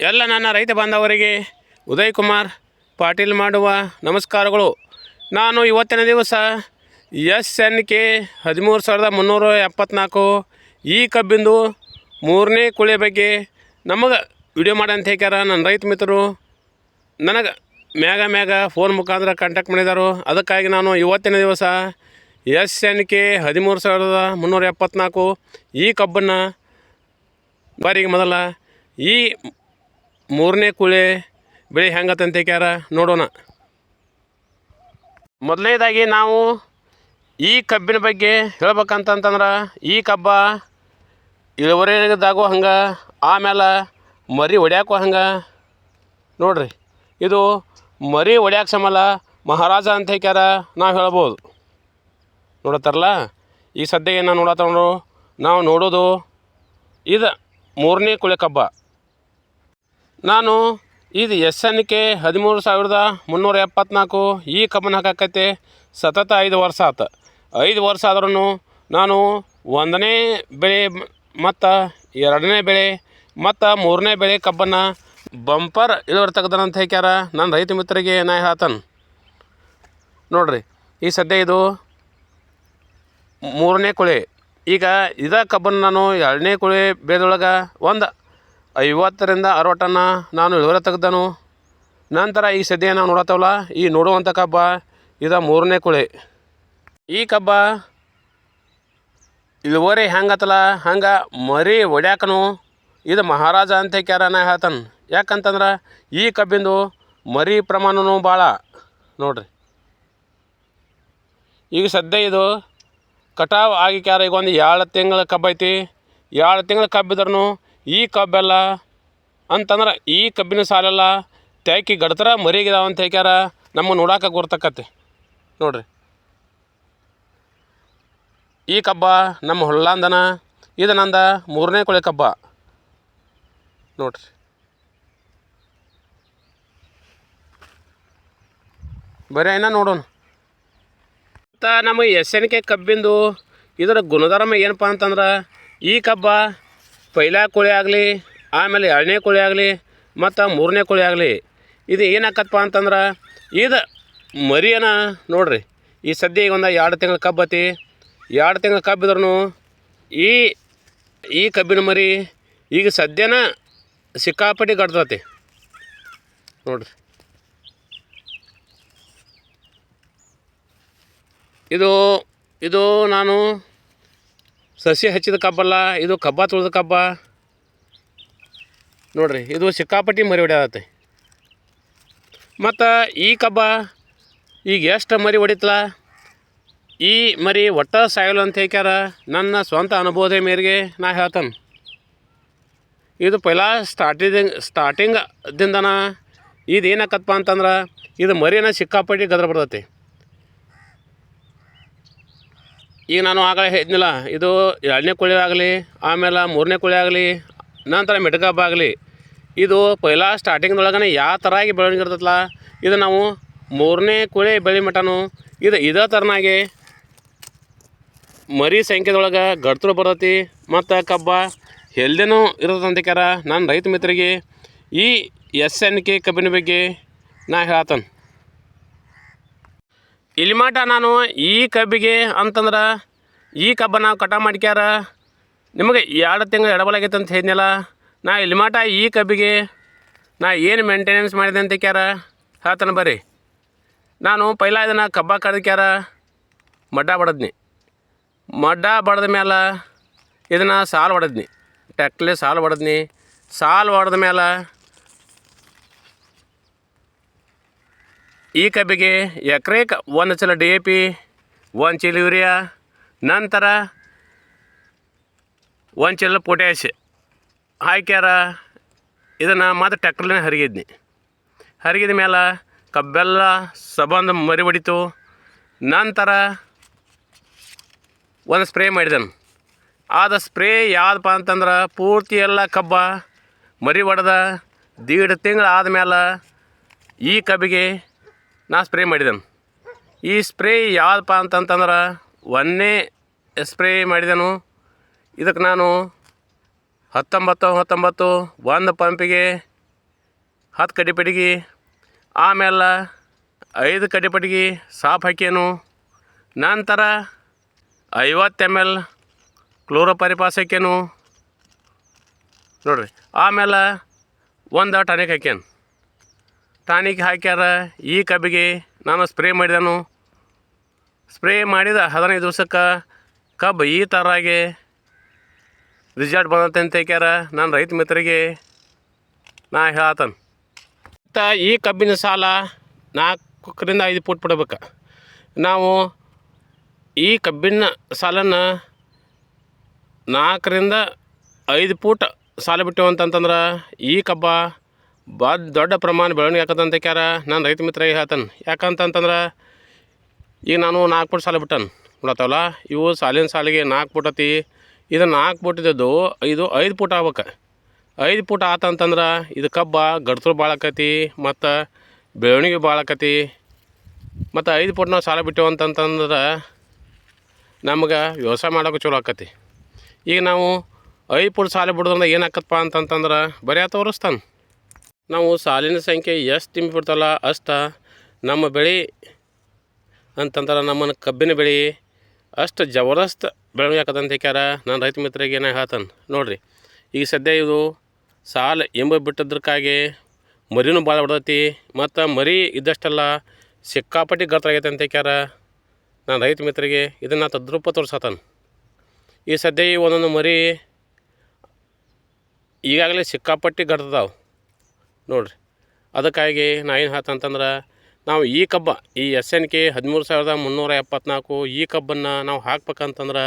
ಎಲ್ಲ ನನ್ನ ರೈತ ಬಾಂಧವರಿಗೆ ಉದಯ್ ಕುಮಾರ್ ಪಾಟೀಲ್ ಮಾಡುವ ನಮಸ್ಕಾರಗಳು. ನಾನು ಇವತ್ತಿನ ದಿವಸ SNK 13,374 ಈ ಕಬ್ಬಿಂದು ಮೂರನೇ ಕುಳೆ ಬಗ್ಗೆ ನಮಗೆ ವಿಡಿಯೋ ಮಾಡಂತ ಹೇಳ್ಯಾರ. ನನ್ನ ರೈತ ಮಿತ್ರರು ನನಗೆ ಮ್ಯಾಗ ಫೋನ್ ಮುಖಾಂತರ ಕಾಂಟ್ಯಾಕ್ಟ್ ಮಾಡಿದರು. ಅದಕ್ಕಾಗಿ ನಾನು ಇವತ್ತಿನ ದಿವಸ SNK 13,374 ಈ ಕಬ್ಬನ್ನು ಬಾರಿಗೆ ಮೊದಲ ಈ ಮೂರನೇ ಕುಳೆ ಬೆಳೆ ಹೆಂಗತ್ತಂತ ಹೇಳ್ಯಾರ ನೋಡೋಣ. ಮೊದಲನೇದಾಗಿ ನಾವು ಈ ಕಬ್ಬಿನ ಬಗ್ಗೆ ಹೇಳ್ಬೇಕಂತಂದ್ರೆ ಈ ಕಬ್ಬ ಇಳುವರಿದಾಗೋ ಹಂಗೆ, ಆಮೇಲೆ ಮರಿ ಹೊಡ್ಯಾಕೋ ಹಂಗೆ ನೋಡ್ರಿ. ಇದು ಮರಿ ಹೊಡ್ಯಾಕ ಸಮಲ ಮಹಾರಾಜ ಅಂತ ಹೇಳ್ಯಾರ ನಾವು ಹೇಳ್ಬೋದು. ನೋಡತ್ತಾರಲ್ಲ, ಈ ಸದ್ಯ ಏನು ನೋಡತ್ತಂದ್ರು ನಾವು ನೋಡೋದು ಇದು ಮೂರನೇ ಕುಳೆ ಕಬ್ಬ. ನಾನು ಇದು SNK 13,374 ಈ ಕಬ್ಬನ್ನು ಹಾಕಕ್ಕೈತೆ ಸತತ 5 ವರ್ಷ ಆತು. 5 ವರ್ಷ ಆದ್ರೂ ನಾನು 1ನೇ ಬೆಳೆ ಮತ್ತು 2ನೇ ಬೆಳೆ ಮತ್ತು 3ನೇ ಬೆಳೆ ಕಬ್ಬನ್ನು ಬಂಪರ್ ಇಳುವರಿ ತೆಗ್ದನಂತ ಹೇಳ್ಯಾರ ನನ್ನ ರೈತ ಮಿತ್ರರಿಗೆ ನಾ ಹೇಳ್ತಾನೆ. ನೋಡ್ರಿ, ಈ ಸದ್ಯ ಇದು 3ನೇ ಕುಳೆ. ಈಗ ಇದೇ ಕಬ್ಬನ್ನು ನಾನು 2ನೇ ಕುಳೆ ಬೆಳೆದೊಳಗೆ ಒಂದು 50ರಿಂದ 60 ಟನ್ನ ನಾನು ಇಳುವರಿ ತೆಗ್ದನು. ನಂತರ ಈ ಸದ್ಯ ನಾವು ನೋಡತ್ತವಲ್ಲ, ಈ ನೋಡುವಂಥ ಕಬ್ಬ ಇದು 3ನೇ ಕುಳೆ. ಈ ಕಬ್ಬ ಇಳುವರಿ ಹೆಂಗತ್ತಲ್ಲ ಹಂಗೆ ಮರಿ ಹೊಡ್ಯಾಕನು ಇದು ಮಹಾರಾಜ ಅಂತ ಹೇಳ್ಯಾರ ನಾ ಹೇಳ್ತಾನೆ. ಯಾಕಂತಂದ್ರೆ ಈ ಕಬ್ಬಿಂದು ಮರಿ ಪ್ರಮಾಣವೂ ಭಾಳ ನೋಡ್ರಿ. ಈಗ ಸದ್ಯ ಇದು ಕಟಾವು ಆಗಿಕ್ಯಾರ. ಈಗ ಒಂದು 2 ತಿಂಗಳ ಕಬ್ಬು ಐತಿ. 2 ತಿಂಗಳ ಕಬ್ಬಿದ್ರೂ ಈ ಕಬ್ಬೆಲ್ಲ ಅಂತಂದ್ರೆ ಈ ಕಬ್ಬಿನ ಸಾಲೆಲ್ಲ ತ್ಯಾಕಿ ಗಡ್ತರ ಮರಿಗಿದಾವ ಅಂತ ಹೇಳ್ಯಾರ. ನಮ್ಮ ನೋಡೋಕೆ ಗುರ್ತಕ್ಕತ್ತೆ ನೋಡ್ರಿ. ಈ ಕಬ್ಬ ನಮ್ಮ ಹೊಲ್ಲಾಂದನ, ಇದು ನಂದ 3ನೇ ಕುಳೆ ಕಬ್ಬ ನೋಡ್ರಿ. ಬರೀ ಏನ ನೋಡೋಣ. ಮತ್ತು ನಮ್ಮ SNK ಕಬ್ಬಿಂದು ಇದರ ಗುಣಧರ್ಮ ಏನಪ್ಪ ಅಂತಂದ್ರೆ, ಈ ಕಬ್ಬ ಪೈಲಾ ಕುಳೆ ಆಗಲಿ, ಆಮೇಲೆ 2ನೇ ಕುಳೆ ಆಗಲಿ ಮತ್ತು 3ನೇ ಕುಳೆ ಆಗಲಿ, ಇದು ಏನಾಕತ್ತಪ್ಪ ಅಂತಂದ್ರೆ ಇದು ಮರಿಯನ ನೋಡ್ರಿ. ಈ ಸದ್ಯ ಈಗ ಒಂದು 2 ತಿಂಗಳ ಕಬ್ಬು ಐತಿ. 2 ತಿಂಗಳ ಕಬ್ಬಿದ್ರೂ ಈ ಕಬ್ಬಿನ ಮರಿ ಈಗ ಸದ್ಯನ ಸಿಕ್ಕಾಪಟ್ಟಿ ಗಡ್ತತಿ ನೋಡ್ರಿ. ಇದು ನಾನು ಸಸಿ ಹಚ್ಚಿದ ಕಬ್ಬಲ್ಲ, ಇದು ಕಬ್ಬ ತುಳಿದ ಕಬ್ಬ ನೋಡ್ರಿ. ಇದು ಸಿಕ್ಕಾಪಟ್ಟಿ ಮರಿ ಹೊಡ್ಯಾದತಿ. ಮತ್ತು ಈ ಕಬ್ಬ ಈಗ ಎಷ್ಟು ಮರಿ ಹೊಡಿತಲ್ಲ, ಈ ಮರಿ ಒಟ್ಟ ಸಾಯಲು ಅಂತ ಹೇಳ್ಯಾರ ನನ್ನ ಸ್ವಂತ ಅನುಭವದ ಮೇರೆಗೆ ನಾ ಹೇಳ್ತಾನೆ. ಇದು ಪೈಲಾ ಸ್ಟಾರ್ಟಿಂಗ್ದಿಂದನ ಇದು ಏನಾಕತ್ತಪ್ಪ ಅಂತಂದ್ರೆ ಇದು ಮರಿನ ಸಿಕ್ಕಾಪಟ್ಟಿ ಗದ್ರ ಬರ್ತೈತಿ. ಈಗ ನಾನು ಆಗಲೇ ಹೇಳಿದ್ನಿಲ್ಲ, ಇದು 2ನೇ ಕುಳೆ ಆಗಲಿ, ಆಮೇಲೆ 3ನೇ ಕುಳೆ ಆಗಲಿ, ನಂತರ ಮೆಟ್ಕಬ್ಬ ಆಗಲಿ, ಇದು ಪೈಲಾ ಸ್ಟಾರ್ಟಿಂಗ್ದೊಳಗನೆ ಯಾವ ಥರ ಆಗಿ ಬೆಳವಣಿಗೆ ಇರ್ತೈತಲ್ಲ, ಇದು ನಾವು 3ನೇ ಕುಳೆ ಬೆಳೆ ಮಟನು ಇದೇ ಥರನಾಗಿ ಮರಿ ಸಂಖ್ಯೆದೊಳಗೆ ಗಡ್ತರು ಬರ್ತೈತಿ ಮತ್ತು ಕಬ್ಬ ಹೆಲ್ದಿನೂ ಇರ್ತದೆ ಅಂತ ಹೇಳ್ಯಾರ ನನ್ನ ರೈತ ಮಿತ್ರರಿಗೆ. ಈ SNK ಕಬ್ಬಿನ ಬಗ್ಗೆ ನಾ ಹೇಳ್ತಾನೆ. ಇಲ್ಲಿ ಮಟ ನಾನು ಈ ಕಬ್ಬಿಗೆ ಅಂತಂದ್ರೆ ಈ ಕಬ್ಬ ನಾವು ಕಟಾವು ಮಾಡ್ಕ್ಯಾರ ನಿಮಗೆ 2 ತಿಂಗಳು ಎಡಬಲಾಗೈತೆ ಅಂತ ಹೇಳಿದ್ನಲ್ಲ. ನಾ ಇಲ್ಲಿ ಮಟ ಈ ಕಬ್ಬಿಗೆ ನಾ ಏನು ಮೇಂಟೆನೆನ್ಸ್ ಮಾಡಿದೆ ಅಂತ ಹೇಳ್ಯಾರ ಹೇಳ್ತಾನೆ ಬರ್ರಿ. ನಾನು ಪೈಲಾ ಇದನ್ನು ಕಬ್ಬ ಕಡ್ಕ್ಯಾರ ಮಡ್ಡ ಬಡದ್ನಿ. ಮಡ್ಡ ಬಡ್ದ ಮೇಲೆ ಇದನ್ನು ಸಾಲು ಹೊಡೆದ್ನಿ, ಟ್ಯಾಕ್ಟ್ರಲ್ಲೇ ಸಾಲು ಹೊಡೆದ್ನಿ. ಸಾಲು ಹೊಡೆದ ಮೇಲೆ ಈ ಕಬ್ಬಿಗೆ ಎಕರೆಗೆ 1 ಚೀಲ DAP, 1 ಚೀಲ ಯೂರಿಯಾ, ನಂತರ 1 ಚೀಲ ಪೊಟ್ಯಾಶ್ ಹಾಕ್ಯಾರ. ಇದನ್ನು ಮತ್ತೆ ಟ್ಯಾಕ್ಟ್ರಲ್ಲೇ ಹರಿಗಿದ್ನಿ. ಹರಿಗಿದ ಮೇಲೆ ಕಬ್ಬೆಲ್ಲ ಸಬಂದು ಮರಿ ಹೊಡಿತು. ನಂತರ ಒಂದು ಸ್ಪ್ರೇ ಮಾಡಿದನು. ಆದ ಸ್ಪ್ರೇ ಯಾವುದಪ್ಪ ಅಂತಂದ್ರೆ ಪೂರ್ತಿ ಎಲ್ಲ ಕಬ್ಬ ಮರಿ ಹೊಡೆದ 1.5 ತಿಂಗಳು ಆದಮೇಲೆ ಈ ಕಬ್ಬಿಗೆ ನಾ ಸ್ಪ್ರೇ ಮಾಡಿದನು. ಈ ಸ್ಪ್ರೇ ಯಾವುದಪ್ಪ ಅಂತಂತಂದ್ರೆ 1ನೇ ಸ್ಪ್ರೇ ಮಾಡಿದನು. ಇದಕ್ಕೆ ನಾನು 19 ಒಂದು ಪಂಪಿಗೆ 10 ಕಡ್ಡಿ ಪೆಟ್ಟಿಗೆ, ಆಮೇಲೆ 5 ಕಡ್ಡಿ ಪೆಟ್ಟಿಗೆ ಸಾಪ್ ಹಾಕ್ಯಾನು. ನಂತರ 50 ml ಕ್ಲೋರೋಪರಿಪಾಸ್ ಹಾಕ್ಯಾನು ನೋಡಿರಿ. ಆಮೇಲೆ 1 ಟಾನಿಕ್ ಹಾಕ್ಯಾನು. ಟಾನಿಕ್ ಹಾಕ್ಯಾರ ಈ ಕಬ್ಬಿಗೆ ನಾನು ಸ್ಪ್ರೇ ಮಾಡಿದನು. ಸ್ಪ್ರೇ ಮಾಡಿದ 15 ದಿವ್ಸಕ್ಕೆ ಕಬ್ಬು ಈ ಥರಾಗಿ ರಿಸಲ್ಟ್ ಬಂದಂತೆ ಅಂತ ಹಾಕ್ಯಾರ. ನಾನು ರೈತ ಮಿತ್ರರಿಗೆ ನಾ ಹೇಳತ್ತೇನೆ. ಮತ್ತು ಈ ಕಬ್ಬಿನ ಸಾಲ 4ರಿಂದ 5 ಫೂಟ್ ಬಿಡಬೇಕು. ನಾವು ಈ ಕಬ್ಬಿನ ಸಾಲನ್ನು 4ರಿಂದ 5 ಫೂಟ್ ಸಾಲ ಬಿಟ್ಟೆವು ಅಂತಂತಂದ್ರೆ ಈ ಕಬ್ಬ ದೊಡ್ಡ ಪ್ರಮಾಣ ಬೆಳವಣಿಗೆ ಆಕತ್ತಂತ ಕ್ಯಾರ ನಾನು ರೈತ ಮಿತ್ರರಿಗೆ ಹೇಳ್ತಾನೆ. ಯಾಕಂತಂತಂದ್ರೆ ಈಗ ನಾನು 4 ಫೂಟ್ ಸಾಲ ಬಿಟ್ಟಾನೆ ನೋಡತ್ತವಲ್ಲ, ಇವು ಸಾಲಿನ ಸಾಲಿಗೆ 4 ಫೂಟ್ ಐತಿ. ಇದು 4 ಫೂಟ್ ಇದ್ದದ್ದು ಇದು 5 ಫೂಟ್ ಆಗ್ಬೇಕು. 5 ಫೂಟ್ ಆತಂತಂದ್ರೆ ಇದು ಕಬ್ಬ ಗಡ್ತರು ಭಾಳ ಆಕತಿ ಮತ್ತು ಬೆಳವಣಿಗೆ ಭಾಳ ಆಕತಿ. ಮತ್ತು 5 ಫೂಟ್ ನಾವು ಸಾಲ ಬಿಟ್ಟೆವು ಅಂತಂತಂದ್ರೆ ನಮ್ಗೆ ವ್ಯವಸಾಯ ಮಾಡೋಕೆ ಚಲೋ ಆಕತಿ. ಈಗ ನಾವು 5 ಫೂಟ್ ಸಾಲ ಬಿಡೋದ್ರಿಂದ ಏನು ಆಕತ್ತಪ್ಪ ಅಂತಂತಂದ್ರೆ ಬರೀ ತೋರಿಸ್ತಾನೆ. ನಾವು ಸಾಲಿನ ಸಂಖ್ಯೆ ಎಷ್ಟು ತುಂಬಿ ಬಿಡ್ತಲ್ಲ ಅಷ್ಟು ನಮ್ಮ ಬೆಳೆ ಅಂತಂದ್ರೆ ನಮ್ಮ ಕಬ್ಬಿನ ಬೆಳೆ ಅಷ್ಟು ಜಬರ್ದಸ್ತ್ ಬೆಳವಣಿಗೆ ಆಕತ್ತಂತ ಹೇಳ್ಯಾರ. ನಾನು ರೈತ ಮಿತ್ರರಿಗೆ ನಾನು ಹೇಳ್ತಾನೆ ನೋಡಿರಿ. ಈಗ ಸದ್ಯ ಇದು ಸಾಲ ಎಂಬ ಬಿಟ್ಟಿದ್ದಕ್ಕಾಗಿ ಮರಿನೂ ಭಾಳ ಬಿಡ್ತೈತಿ ಮತ್ತು ಮರಿ ಇದ್ದಷ್ಟೆಲ್ಲ ಸಿಕ್ಕಾಪಟ್ಟಿ ಗರ್ತರಾಗೈತೆ ಅಂತ ಹೇಳ್ಯಾರ. ನಾನು ರೈತ ಮಿತ್ರರಿಗೆ ಇದನ್ನು ತದ್ರೂಪ ತೋರ್ಸತ್ತಾನೆ. ಈ ಸದ್ಯ ಈ ಒಂದೊಂದು ಮರಿ ಈಗಾಗಲೇ ಸಿಕ್ಕಾಪಟ್ಟಿ ಗರ್ತದಾವೆ ನೋಡಿರಿ. ಅದಕ್ಕಾಗಿ ನಾ ಏನು ಹೇಳ್ತಂತಂದ್ರೆ ನಾವು ಈ ಕಬ್ಬ ಈ SNK 13,374 ಈ ಕಬ್ಬನ್ನು ನಾವು ಹಾಕ್ಬೇಕಂತಂದ್ರೆ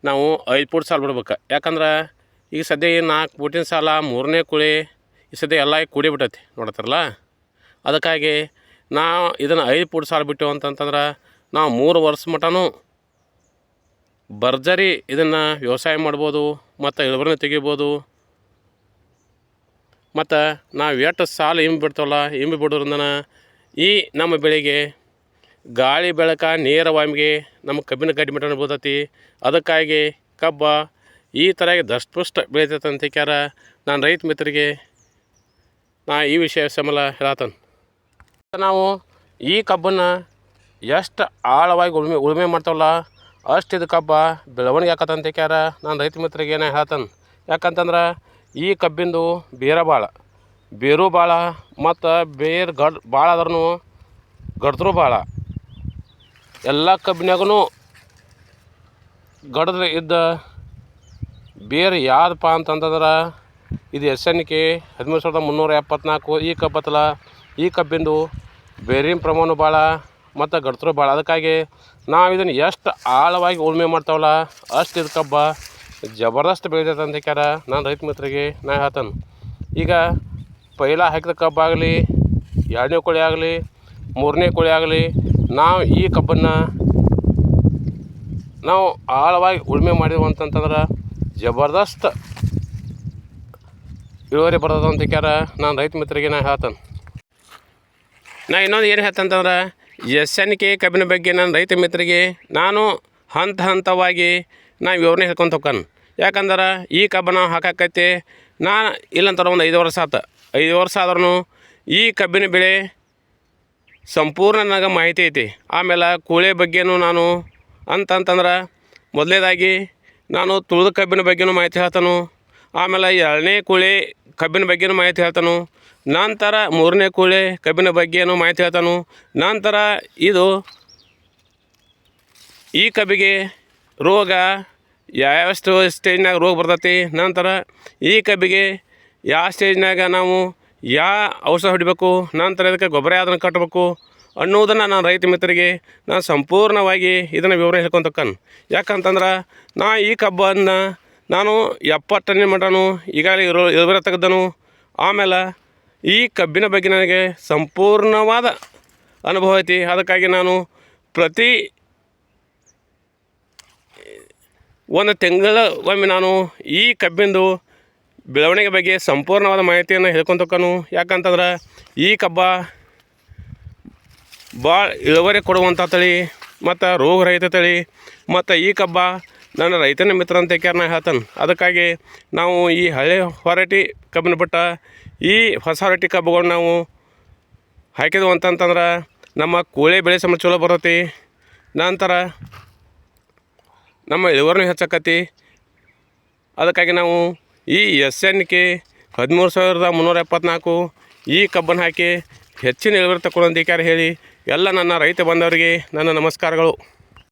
ನಾವು 5 ಫೂಟ್ ಸಾಲ ಬಿಡ್ಬೇಕು. ಯಾಕಂದ್ರೆ ಈಗ ಸದ್ಯ 4 ಫೂಟಿನ ಸಾಲ 3ನೇ ಕುಳಿ ಈ ಸದ್ಯ ಎಲ್ಲ ಕೂಡಿ ಬಿಟ್ಟೈತಿ ನೋಡ್ತಾರಲ್ಲ. ಅದಕ್ಕಾಗಿ ನಾವು ಇದನ್ನು 5 ಫೂಟ್ ಸಾಲ ಬಿಟ್ಟೆವು ಅಂತಂತಂದ್ರೆ ನಾವು 3 ವರ್ಷ ಮಟನೂ ಭರ್ಜರಿ ಇದನ್ನು ವ್ಯವಸಾಯ ಮಾಡ್ಬೋದು ಮತ್ತು ಇಳುವರಿನ ತೆಗಿಬೋದು. ಮತ್ತು ನಾವು ಎಷ್ಟು ಸಾಲ ಬಿಡ್ತಾವಲ್ಲ ಬಿಡೋದ್ರಿಂದ ಈ ನಮ್ಮ ಬೆಳೆಗೆ ಗಾಳಿ ಬೆಳಕ ನೇರವಾಗಿ ನಮ್ಮ ಕಬ್ಬಿನ ಗಡ್ಡಿ ಮಟನ ಬೀಳ್ತೈತಿ. ಅದಕ್ಕಾಗಿ ಕಬ್ಬ ಈ ಥರ ದಷ್ಟಪುಷ್ಟ ಬೆಳಿತೈತೆ ಅಂತ ಹೇಳ್ಯಾರ. ನಾನು ರೈತ ಮಿತ್ರರಿಗೆ ನಾ ಈ ವಿಷಯ ಸಂಬಳ ಹೇಳತ್ತೇನೆ. ನಾವು ಈ ಕಬ್ಬನ್ನು ಎಷ್ಟು ಆಳವಾಗಿ ಉಳುಮೆ ಮಾಡ್ತಾವಲ್ಲ ಅಷ್ಟು ಇದು ಕಬ್ಬ ಬೆಳವಣಿಗೆ ಆಕತ್ತಂತ ಹೇಳ್ಯಾರ. ನಾನು ರೈತ ಮಿತ್ರರಿಗೆ ಏನೋ ಹೇಳ್ತಾನೆ. ಯಾಕಂತಂದ್ರೆ ಈ ಕಬ್ಬಿಂದು ಬೇರು ಭಾಳ ಮತ್ತು ಬೇರು ಭಾಳ ಆದ್ರೂ ಗಡ್ತರು ಭಾಳ. ಎಲ್ಲ ಕಬ್ಬಿನಾಗೂ ಗಡ್ದು ಇದ್ದ ಬೇರು ಯಾವುದಪ್ಪ ಅಂತಂತಂದ್ರೆ ಇದು SNK 13,374 ಈ ಕಬ್ಬತ್ತಲ್ಲ. ಈ ಕಬ್ಬಿಂದು ಬೇರಿನ ಪ್ರಮಾಣ ಭಾಳ ಮತ್ತು ಗಡ್ತರು ಭಾಳ. ಅದಕ್ಕಾಗಿ ನಾವು ಇದನ್ನು ಎಷ್ಟು ಆಳವಾಗಿ ಉಳುಮೆ ಮಾಡ್ತಾವಲ್ಲ ಅಷ್ಟು ಇದು ಕಬ್ಬ ಜಬರ್ದಸ್ತ್ ಬೆಳಿತೈತೆ ಅಂತ ಹೇಳ್ಯಾರ. ನಾನು ರೈತ ಮಿತ್ರರಿಗೆ ನಾ ಹೇಳ್ತಾನೆ. ಈಗ ಪೈಲ ಹಾಕಿದ ಕಬ್ಬಾಗಲಿ 2ನೇ ಕುಳಿ ಆಗಲಿ 3ನೇ ಕುಳಿ ಆಗಲಿ ನಾವು ಈ ಕಬ್ಬನ್ನು ನಾವು ಆಳವಾಗಿ ಉಳುಮೆ ಮಾಡಿದ್ವು ಅಂತಂತಂದ್ರೆ ಜಬರ್ದಸ್ತ್ ಇಳುವರಿ ಬರ್ತದೆ ಅಂತ ಹೇಳ್ಯಾರ. ನಾನು ರೈತ ಮಿತ್ರರಿಗೆ ನಾ ಹೇಳ್ತಾನೆ. ನಾ ಇನ್ನೊಂದು ಏನು ಹೇಳ್ತಂತಂದ್ರೆ SNK ಕಬ್ಬಿನ ಬಗ್ಗೆ ನಾನು ರೈತ ಮಿತ್ರರಿಗೆ ನಾನು ಹಂತವಾಗಿ ನಾವು ವಿವರಣೆ ಹೇಳ್ಕೊಂತ ಹೋಗ್ತಾನೆ. ಯಾಕಂದ್ರೆ ಈ ಕಬ್ಬ ನಾವು ಹಾಕಕ್ಕೈತಿ ನಾನು ಇಲ್ಲಂತಾರೆ ಒಂದು 5 ವರ್ಷ ಆಯ್ತು. 5 ವರ್ಷ ಆದ್ರೂ ಈ ಕಬ್ಬಿನ ಬೆಳೆ ಸಂಪೂರ್ಣ ನನಗೆ ಮಾಹಿತಿ ಐತಿ. ಆಮೇಲೆ ಕೂಳೆ ಬಗ್ಗೆನೂ ನಾನು ಅಂತಂತಂದ್ರೆ ಮೊದಲನೇದಾಗಿ ನಾನು ತುಳಿದ ಕಬ್ಬಿನ ಬಗ್ಗೆನೂ ಮಾಹಿತಿ ಹೇಳ್ತಾನು. ಆಮೇಲೆ 2ನೇ ಕೂಳೆ ಕಬ್ಬಿನ ಬಗ್ಗೆನೂ ಮಾಹಿತಿ ಹೇಳ್ತಾನು. ನಂತರ 3ನೇ ಕೂಳೆ ಕಬ್ಬಿನ ಬಗ್ಗೆನೂ ಮಾಹಿತಿ ಹೇಳ್ತಾನು. ನಂತರ ಇದು ಈ ಕಬ್ಬಿಗೆ ರೋಗ ಯಾವ್ಯಾವ ಸ್ಟೇಜ್ನಾಗ ರೋಗ ಬರ್ತೈತಿ, ನಂತರ ಈ ಕಬ್ಬಿಗೆ ಯಾವ ಸ್ಟೇಜ್ನಾಗ ನಾವು ಯಾವ ಔಷಧ ಹೊಡಿಬೇಕು, ನಂತರ ಇದಕ್ಕೆ ಗೊಬ್ಬರ ಯಾವ್ದನ್ನು ಕಟ್ಟಬೇಕು ಅನ್ನೋದನ್ನು ನಾನು ರೈತ ಮಿತ್ರರಿಗೆ ನಾನು ಸಂಪೂರ್ಣವಾಗಿ ಇದನ್ನು ವಿವರಣೆ ಹೇಳ್ಕೊಂತ ಹೋಗ್ತಾನೆ. ಯಾಕಂತಂದ್ರೆ ನಾ ಈ ಕಬ್ಬನ್ನು ನಾನು 70 ಟನ್ನಿನ ಮಟನು ಈಗಾಗಲೇ ಇಳುವರಿ ತೆಗೆದನು. ಆಮೇಲೆ ಈ ಕಬ್ಬಿನ ಬಗ್ಗೆ ನನಗೆ ಸಂಪೂರ್ಣವಾದ ಅನುಭವ ಐತಿ. ಅದಕ್ಕಾಗಿ ನಾನು ಪ್ರತಿ ಒಂದು ತಿಂಗಳ ಒಮ್ಮೆ ನಾನು ಈ ಕಬ್ಬಿಂದು ಬೆಳವಣಿಗೆ ಬಗ್ಗೆ ಸಂಪೂರ್ಣವಾದ ಮಾಹಿತಿಯನ್ನು ಹೇಳ್ಕೊಂತ ಹೋಗ್ತಾನು. ಯಾಕಂತಂದ್ರೆ ಈ ಕಬ್ಬ ಭಾಳ ಇಳುವರಿ ಕೊಡುವಂಥ ತಳಿ ಮತ್ತು ರೋಗರಹಿತ ತಳಿ ಮತ್ತು ಈ ಕಬ್ಬ ನನ್ನ ರೈತನ ಮಿತ್ರ ಅಂತ ನಾ ಹೇಳ್ತಾನೆ. ಅದಕ್ಕಾಗಿ ನಾವು ಈ ಹಳೆ ಹೊರಟಿ ಕಬ್ಬಿನ ಬಿಟ್ಟ ಈ ಹೊಸ ಹೊರಟಿ ಕಬ್ಬುಗಳು ನಾವು ಹಾಕಿದ್ವು ಅಂತಂತಂದ್ರೆ ನಮ್ಮ ಕೋಳಿ ಬೆಳೆ ಸಮ ಚಲೋ ಬರ್ತೈತಿ. ನಂತರ ನಮ್ಮ ಇಳುವರಿನೂ ಹೆಚ್ಚಾಕತಿ. ಅದಕ್ಕಾಗಿ ನಾವು ಈ SNK 13,374 ಈ ಕಬ್ಬನ್ನು ಹಾಕಿ ಹೆಚ್ಚಿನ ಇಳುವರಿ ತಗೊಳ್ಳೋಂತ ಹೇಳಿ ಎಲ್ಲ ನನ್ನ ರೈತ ಬಂದವರಿಗೆ ನನ್ನ ನಮಸ್ಕಾರಗಳು.